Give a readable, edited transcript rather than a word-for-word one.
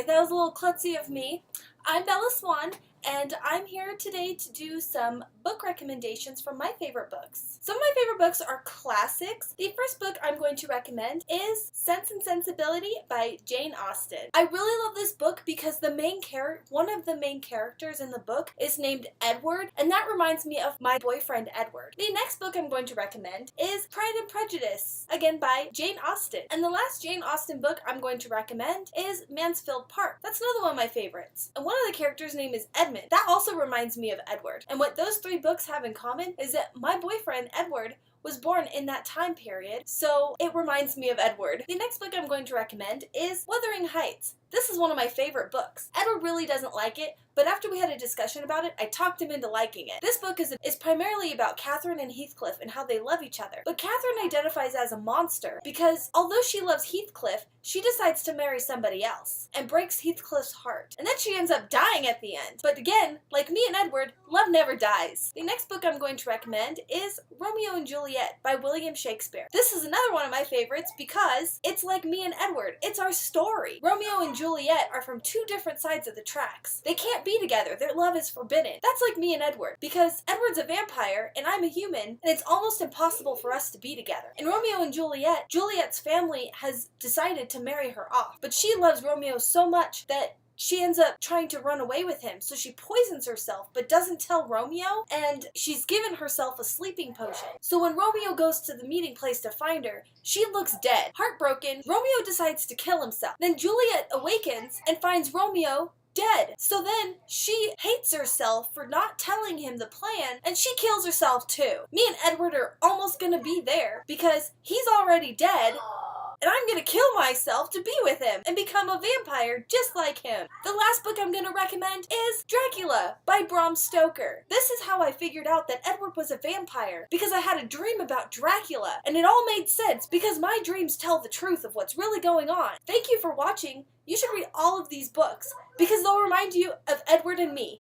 that was a little klutzy of me. I'm Bella Swan, and I'm here today to do some book recommendations from my favorite books. Some of my favorite books are classics. The first book I'm going to recommend is Sense and Sensibility by Jane Austen. I really love this book because one of the main characters in the book is named Edward, and that reminds me of my boyfriend Edward. The next book I'm going to recommend is Pride and Prejudice, again by Jane Austen. And the last Jane Austen book I'm going to recommend is Mansfield Park. That's another one of my favorites. And one of the characters' name is Edmund. That also reminds me of Edward. And what those three books have in common is that my boyfriend, Edward, was born in that time period, so it reminds me of Edward. The next book I'm going to recommend is Wuthering Heights. This is one of my favorite books. Edward really doesn't like it, but after we had a discussion about it, I talked him into liking it. This book is primarily about Catherine and Heathcliff and how they love each other. But Catherine identifies as a monster because although she loves Heathcliff, she decides to marry somebody else and breaks Heathcliff's heart. And then she ends up dying at the end. But again, like me and Edward, love never dies. The next book I'm going to recommend is Romeo and Juliet by William Shakespeare. This is another one of my favorites because it's like me and Edward. It's our story. Romeo and Juliet are from two different sides of the tracks. They can't be together. Their love is forbidden. That's like me and Edward because Edward's a vampire and I'm a human, and it's almost impossible for us to be together. In Romeo and Juliet, Juliet's family has decided to marry her off, but she loves Romeo so much that she ends up trying to run away with him, so she poisons herself but doesn't tell Romeo, and she's given herself a sleeping potion. So when Romeo goes to the meeting place to find her, she looks dead. Heartbroken, Romeo decides to kill himself. Then Juliet awakens and finds Romeo dead. So then she hates herself for not telling him the plan, and she kills herself too. Me and Edward are almost gonna be there because he's already dead, and I'm gonna kill myself to be with him and become a vampire just like him. The last book I'm gonna recommend is Dracula by Bram Stoker. This is how I figured out that Edward was a vampire, because I had a dream about Dracula, and it all made sense because my dreams tell the truth of what's really going on. Thank you for watching. You should read all of these books because they'll remind you of Edward and me.